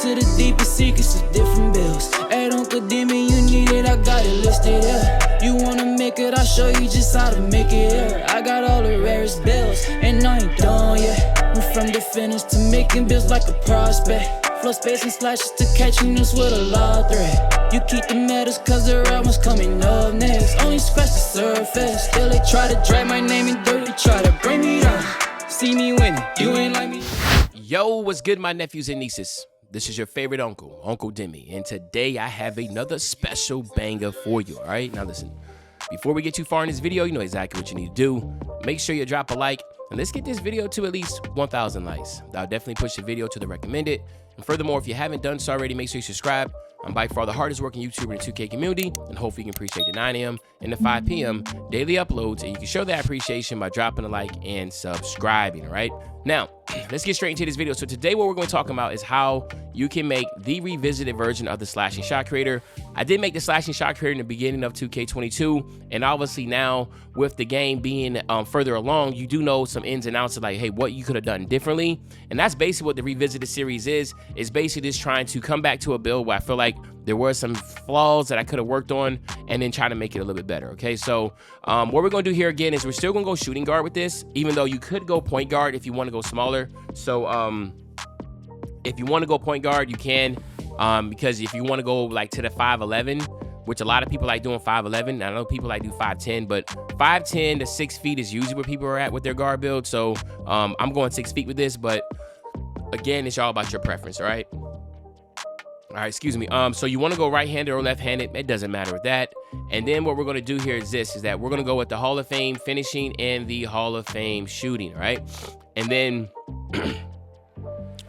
to the deepest secrets of different bills. Hey, don't condemn me, you need it, I got it listed here. You wanna make it, I'll show you just how to make it here. I got all the rarest bills, and I ain't done yet. Went from the finish to making bills like a prospect. Flow space and slashes to catching us with a law threat. You keep the medals cause the right one's coming up next. Only scratch the surface, still they try to drag my name in dirt. They try to bring me down, see me winning, you ain't like me. Yo, what's good, my nephews and nieces? This is your favorite uncle, Uncle Demi, and today I have another special banger for you, all right? Now listen, before we get too far in this video, you know exactly what you need to do. Make sure you drop a like, and let's get this video to at least 1,000 likes. That'll definitely push the video to the recommended. And furthermore, if you haven't done so already, make sure you subscribe. I'm by far the hardest working YouTuber in the 2K community, and hopefully you can appreciate the 9 a.m. and the 5 p.m. daily uploads, and you can show that appreciation by dropping a like and subscribing, all right? Now, let's get straight into this video. So today what we're going to talk about is how you can make the revisited version of the slashing shot creator. I did make the slashing shot creator in the beginning of 2K22, and obviously now with the game being further along, you do know some ins and outs of like, hey, what you could have done differently. And that's basically what the revisited series is basically just trying to come back to a build where I feel like there were some flaws that I could have worked on and then try to make it a little bit better, okay? So what we're going to do here again is we're still going to go shooting guard with this, even though you could go point guard if you want to go smaller. So if you want to go point guard, you can, because if you want to go like to the 5'11", which a lot of people like doing 5'11", I know people like do 5'10", but 5'10" to 6 feet is usually where people are at with their guard build. So I'm going 6 feet with this, but again, it's all about your preference, all right? All right, excuse me. So you want to go right-handed or left-handed? It doesn't matter with that. And then what we're going to do here is this, is that we're going to go with the Hall of Fame finishing and the Hall of Fame shooting, all right? And then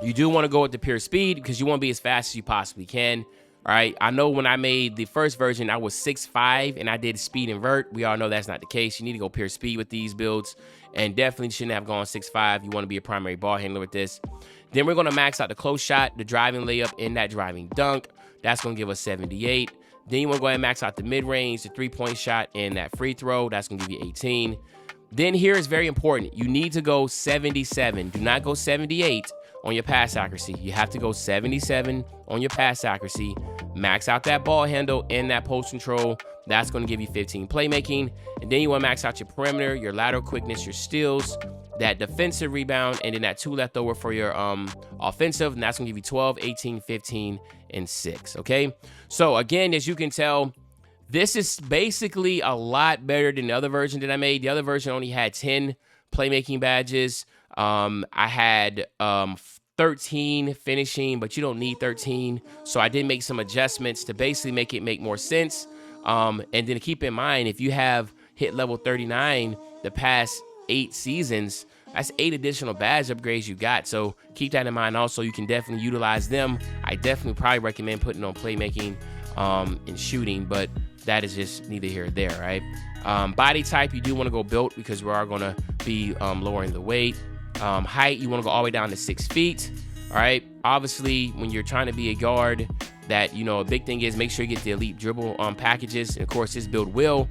you do want to go with the pure speed because you want to be as fast as you possibly can, all right? I know when I made the first version, I was 6'5", and I did speed invert. We all know that's not the case. You need to go pure speed with these builds, and definitely shouldn't have gone 6'5". You want to be a primary ball handler with this. Then we're going to max out the close shot, the driving layup, and that driving dunk. That's going to give us 78. Then you want to go ahead and max out the mid-range, the three-point shot, and that free throw. That's going to give you 18. Then here is very important. You need to go 77. Do not go 78 on your pass accuracy. You have to go 77 on your pass accuracy. Max out that ball handle and that post control. That's going to give you 15 playmaking. And then you want to max out your perimeter, your lateral quickness, your steals, that defensive rebound, and then that 2 left over for your offensive, and that's gonna give you 12, 18, 15, and 6, okay? So again, as you can tell, this is basically a lot better than the other version that I made. The other version only had 10 playmaking badges. I had 13 finishing, but you don't need 13. So I did make some adjustments to basically make it make more sense. And then keep in mind, if you have hit level 39 the past 8 seasons, that's 8 additional badge upgrades you got. So keep that in mind. Also, you can definitely utilize them. I definitely probably recommend putting on playmaking and shooting, but that is just neither here or there, right? Body type, you do want to go built because we are going to be lowering the weight. Height, you want to go all the way down to 6 feet, all right? Obviously, when you're trying to be a guard, that, you know, a big thing is make sure you get the elite dribble packages. And of course, this build will.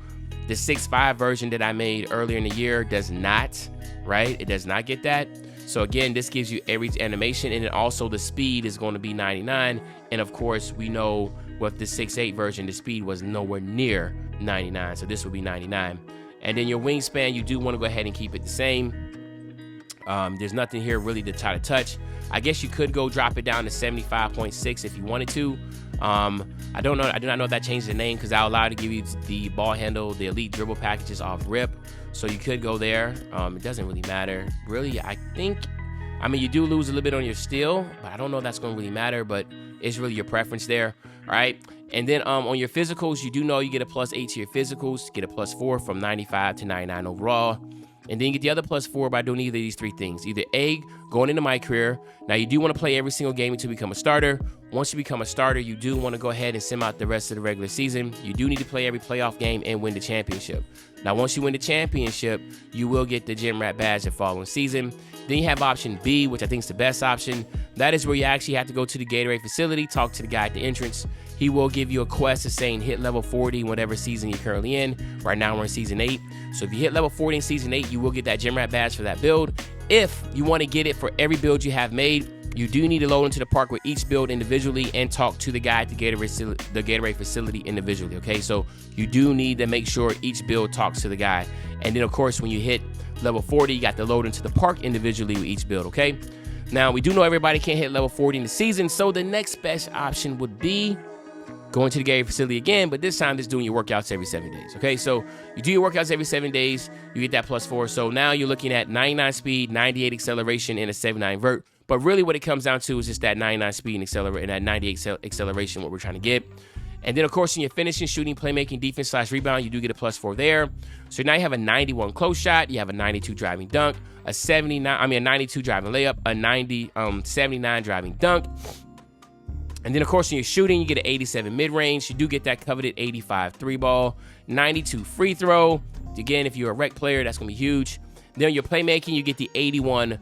The 6'5" version that I made earlier in the year does not, right? It does not get that. So again, this gives you every animation, and then also the speed is going to be 99. And of course, we know with the 6'8" version, the speed was nowhere near 99. So this will be 99. And then your wingspan, you do want to go ahead and keep it the same. There's nothing here really to try to touch. I guess you could go drop it down to 75.6 if you wanted to. I do not know if that changed the name because I'll allow to give you the ball handle, the elite dribble packages off rip. So you could go there. It doesn't really matter. Really, I mean, you do lose a little bit on your steal, but I don't know if that's going to really matter, but it's really your preference there. All right. And then on your physicals, you do know you get a +8 to your physicals, get a +4 from 95 to 99 overall. And then you get the other +4 by doing either of these 3 things. Either A, going into my career. Now, you do want to play every single game until you become a starter. Once you become a starter, you do want to go ahead and sim out the rest of the regular season. You do need to play every playoff game and win the championship. Now, once you win the championship, you will get the Gym Rat badge the following season. Then you have option B, which I think is the best option. That is where you actually have to go to the Gatorade facility, talk to the guy at the entrance. He will give you a quest of saying hit level 40 in whatever season you're currently in. Right now we're in season 8. So if you hit level 40 in season 8, you will get that Gym Rat badge for that build. If you want to get it for every build you have made, you do need to load into the park with each build individually and talk to the guy at the Gatorade facility individually, okay? So you do need to make sure each build talks to the guy. And then, of course, when you hit level 40, you got to load into the park individually with each build, okay? Now, we do know everybody can't hit level 40 in the season, so the next best option would be going to the Gatorade facility again, but this time just doing your workouts every 7 days, okay? So you do your workouts every 7 days, you get that +4. So now you're looking at 99 speed, 98 acceleration, and a 79 vert. But really what it comes down to is just that 99 speed and that 98 acceleration, what we're trying to get. And then, of course, when you're finishing, shooting, playmaking, defense / rebound, you do get a +4 there. So now you have a 91 close shot, you have a 92 driving dunk, a 92 driving layup, a 79 driving dunk. And then, of course, when you're shooting, you get an 87 mid-range. You do get that coveted 85 3-ball, 92 free throw. Again, if you're a rec player, that's going to be huge. Then your playmaking, you get the 81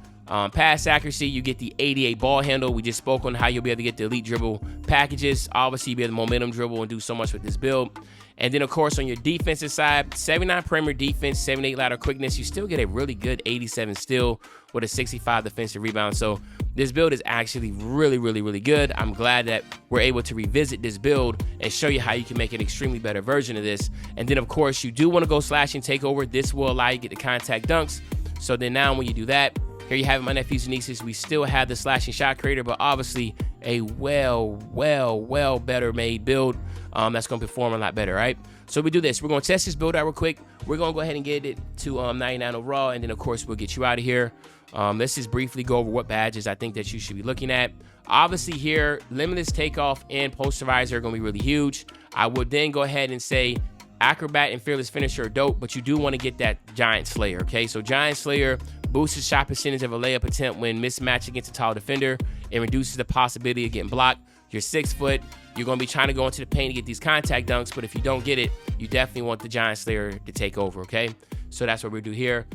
pass accuracy. You get the 88 ball handle. We just spoke on how you'll be able to get the elite dribble packages. Obviously, you'll be able to momentum dribble and do so much with this build. And then, of course, on your defensive side, 79 perimeter defense, 78 lateral quickness. You still get a really good 87 steal with a 65 defensive rebound. So this build is actually really, really, really good. I'm glad that we're able to revisit this build and show you how you can make an extremely better version of this. And then, of course, you do want to go slash and take over. This will allow you to get the contact dunks. So then now when you do that, here you have it, my nephews and nieces. We still have the slashing shot creator, but obviously a well better made build that's going to perform a lot better, right? So we do this. We're going to test this build out real quick. We're going to go ahead and get it to 99 overall, and then, of course, we'll get you out of here. Let's just briefly go over what badges I think that you should be looking at. Obviously here, limitless takeoff and posterizer are going to be really huge. I would then go ahead and say acrobat and fearless finisher are dope, but you do want to get that giant slayer, okay? So giant slayer boosts the shot percentage of a layup attempt when mismatched against a tall defender. It reduces the possibility of getting blocked. You're 6 foot. You're going to be trying to go into the paint to get these contact dunks, but if you don't get it, you definitely want the giant slayer to take over, okay? So that's what we do here.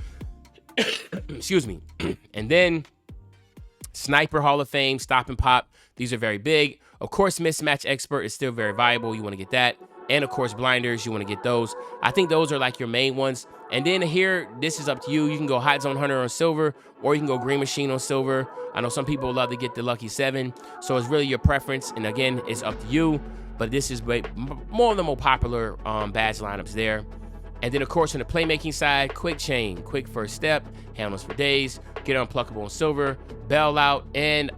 Excuse me. And then sniper hall of fame, stop and pop. These are very big. Of course, mismatch expert is still very viable. You want to get that. And of course, blinders, you want to get those. I think those are like your main ones. And then here, this is up to you. You can go hot zone hunter on silver, or you can go green machine on silver. I know some people love to get the lucky 7, so it's really your preference. And again, it's up to you. But this is more of the more popular badge lineups there. And then, of course, on the playmaking side, quick chain, quick first step, handles for days, get unpluckable on silver, bail out, and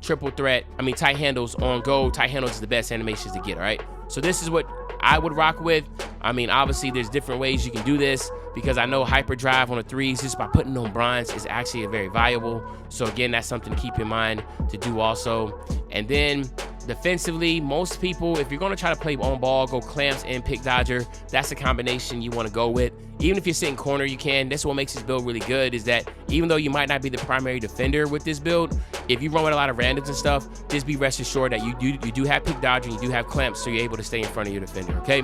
triple threat. Tight handles on gold. Tight handles is the best animations to get, all right? So this is what I would rock with. Obviously, there's different ways you can do this, because I know hyperdrive on the 3s, just by putting on bronze, is actually very valuable. So again, that's something to keep in mind to do also. And then defensively, most people, if you're going to try to play on ball, go clamps and pick dodger. That's the combination you want to go with. Even if you're sitting corner, you can. That's what makes this build really good, is that even though you might not be the primary defender with this build, if you run with a lot of randoms and stuff, just be rest assured that you do have pick dodger and you do have clamps, so you're able to stay in front of your defender, okay?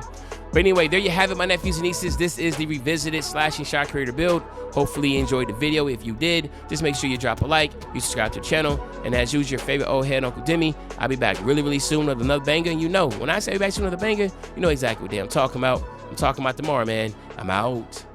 But anyway, there you have it, my nephews and nieces. This is the revisited slashing shot creator build. Hopefully you enjoyed the video. If you did, just make sure you drop a like, you subscribe to the channel, and as usual, your favorite old head Uncle Demi. I'll be back really soon with another banger. And you know, when I say back soon with another banger, you know exactly what day I'm talking about. I'm talking about tomorrow, man. I'm out.